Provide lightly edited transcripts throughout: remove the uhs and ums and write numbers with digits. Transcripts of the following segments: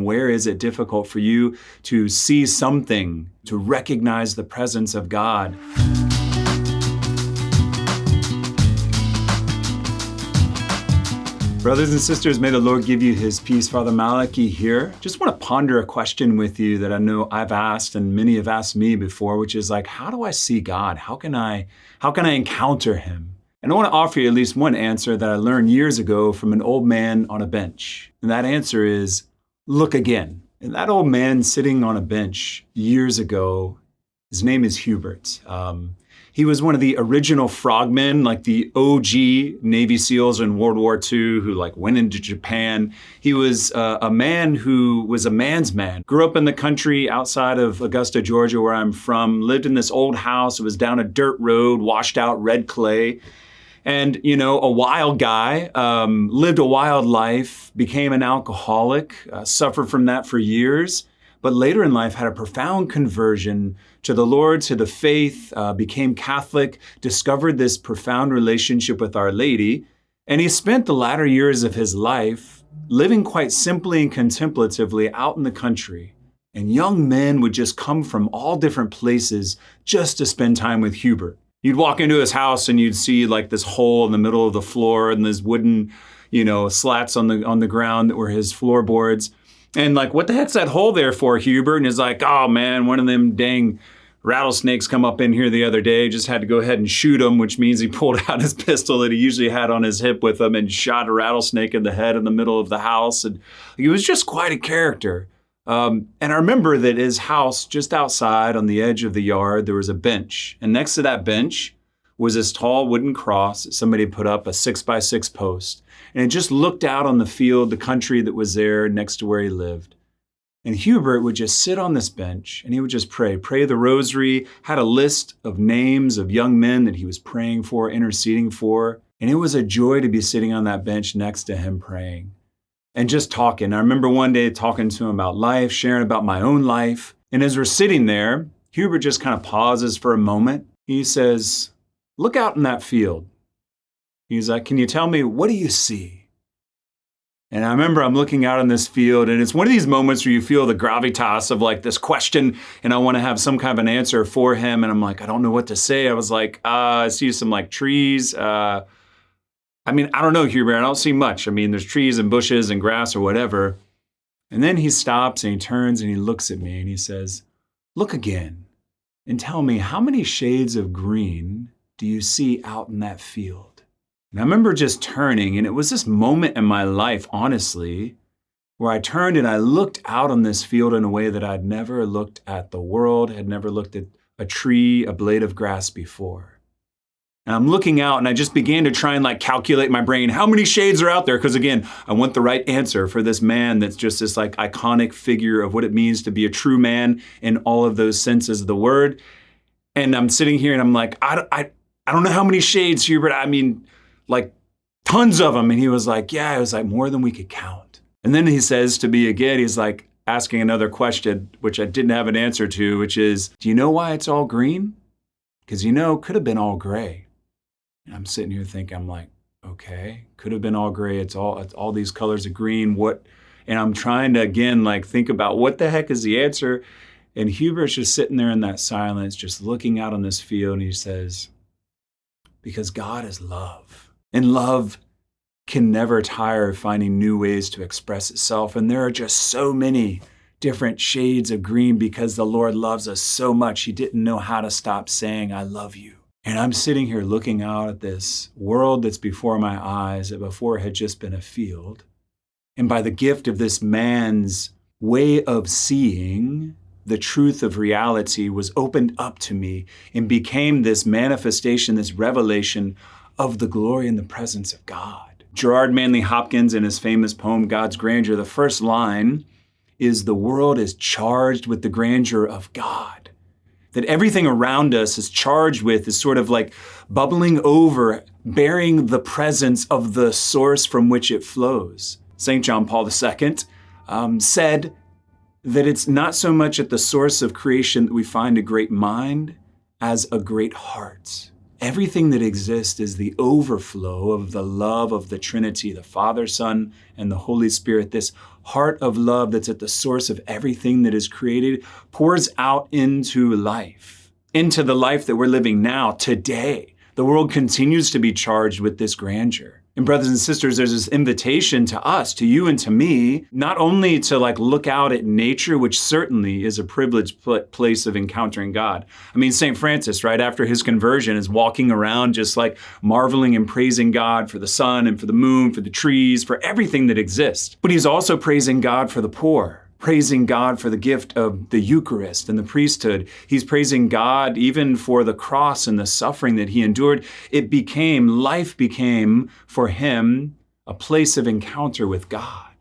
and where is it difficult for you to see something, to recognize the presence of God? Brothers and sisters, may the Lord give you his peace. Father Malachy here. Just want to ponder a question with you that I know I've asked and many have asked me before, which is like, how do I see God? How can I encounter him? And I want to offer you at least one answer that I learned years ago from an old man on a bench. And that answer is, look again. And that old man sitting on a bench years ago, his name is Hubert. He was one of the original frogmen, like the OG Navy SEALs in World War II who went into Japan. He was a man who was a man's man. Grew up in the country outside of Augusta, Georgia, where I'm from. Lived in this old house. It was down a dirt road, washed out red clay. And, a wild guy, lived a wild life, became an alcoholic, suffered from that for years. But later in life had a profound conversion to the Lord, to the faith, became Catholic, discovered this profound relationship with Our Lady. And he spent the latter years of his life living quite simply and contemplatively out in the country. And young men would just come from all different places just to spend time with Hubert. You'd walk into his house and you'd see this hole in the middle of the floor and these wooden, slats on the ground that were his floorboards. And what the heck's that hole there for, Hubert? And he's like, oh man, one of them dang rattlesnakes come up in here the other day. Just had to go ahead and shoot him, which means he pulled out his pistol that he usually had on his hip with him and shot a rattlesnake in the head in the middle of the house. And he was just quite a character. And I remember that his house, just outside on the edge of the yard, there was a bench. And next to that bench was this tall wooden cross that somebody put up, a 6x6 post. And it just looked out on the field, the country that was there next to where he lived. And Hubert would just sit on this bench and he would just pray the rosary, had a list of names of young men that he was praying for, interceding for. And it was a joy to be sitting on that bench next to him praying and just talking. I remember one day talking to him about life, sharing about my own life. And as we're sitting there, Hubert just kind of pauses for a moment. He says, look out in that field. He's like, can you tell me, what do you see? And I remember I'm looking out on this field and it's one of these moments where you feel the gravitas of this question and I want to have some kind of an answer for him. And I'm like, I don't know what to say. I was like, I see some trees. I don't know, Hubert, I don't see much. There's trees and bushes and grass or whatever. And then he stops and he turns and he looks at me and he says, look again and tell me, how many shades of green do you see out in that field? And I remember just turning, and it was this moment in my life, honestly, where I turned and I looked out on this field in a way that I'd never looked at the world, had never looked at a tree, a blade of grass before. And I'm looking out and I just began to try and calculate my brain, how many shades are out there? Because again, I want the right answer for this man that's just this iconic figure of what it means to be a true man in all of those senses of the word. And I'm sitting here and I'm like, I don't know how many shades, Hubert. Tons of them. And he was like, yeah, it was more than we could count. And then he says to me again, he's asking another question, which I didn't have an answer to, which is, do you know why it's all green? Because could have been all gray. And I'm sitting here thinking, I'm like, okay, could have been all gray. It's all these colors of green. What? And I'm trying to, again, think about what the heck is the answer? And Hubert's just sitting there in that silence, just looking out on this field. And he says, because God is love. And love can never tire of finding new ways to express itself. And there are just so many different shades of green because the Lord loves us so much. He didn't know how to stop saying, I love you. And I'm sitting here looking out at this world that's before my eyes that before had just been a field. And by the gift of this man's way of seeing, the truth of reality was opened up to me and became this manifestation, this revelation of the glory and the presence of God. Gerard Manley Hopkins, in his famous poem, God's Grandeur, the first line is, the world is charged with the grandeur of God. That everything around us is charged with, is sort of bubbling over, bearing the presence of the source from which it flows. St. John Paul II said that it's not so much at the source of creation that we find a great mind as a great heart. Everything that exists is the overflow of the love of the Trinity, the Father, Son, and the Holy Spirit. This heart of love that's at the source of everything that is created pours out into life, into the life that we're living now, today. The world continues to be charged with this grandeur. And brothers and sisters, there's this invitation to us, to you and to me, not only to look out at nature, which certainly is a privileged place of encountering God. I mean, St. Francis, right after his conversion, is walking around just marveling and praising God for the sun and for the moon, for the trees, for everything that exists. But he's also praising God for the poor, praising God for the gift of the Eucharist and the priesthood. He's praising God even for the cross and the suffering that he endured. Life became for him a place of encounter with God.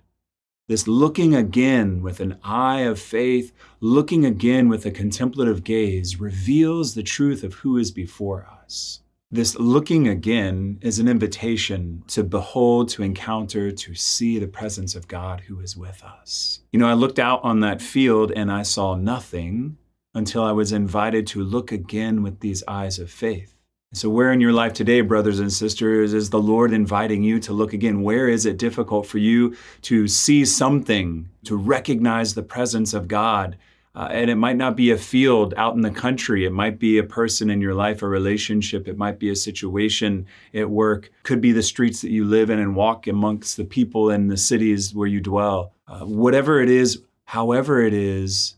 This looking again with an eye of faith, looking again with a contemplative gaze, reveals the truth of who is before us. This looking again is an invitation to behold, to encounter, to see the presence of God who is with us. I looked out on that field and I saw nothing until I was invited to look again with these eyes of faith. So where in your life today, brothers and sisters, is the Lord inviting you to look again? Where is it difficult for you to see something, to recognize the presence of God? And it might not be a field out in the country. It might be a person in your life, a relationship. It might be a situation at work. Could be the streets that you live in and walk amongst the people in the cities where you dwell. Whatever it is, however it is,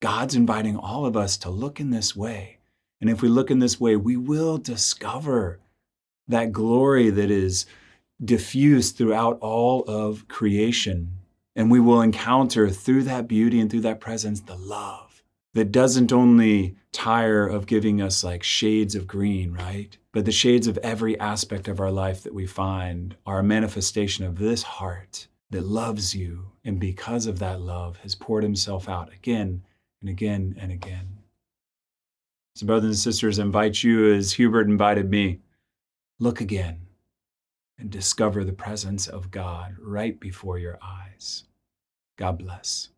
God's inviting all of us to look in this way. And if we look in this way, we will discover that glory that is diffused throughout all of creation. And we will encounter through that beauty and through that presence the love that doesn't only tire of giving us shades of green, right? But the shades of every aspect of our life that we find are a manifestation of this heart that loves you, and because of that love has poured himself out again and again and again. So brothers and sisters, I invite you as Hubert invited me, look again and discover the presence of God right before your eyes. God bless.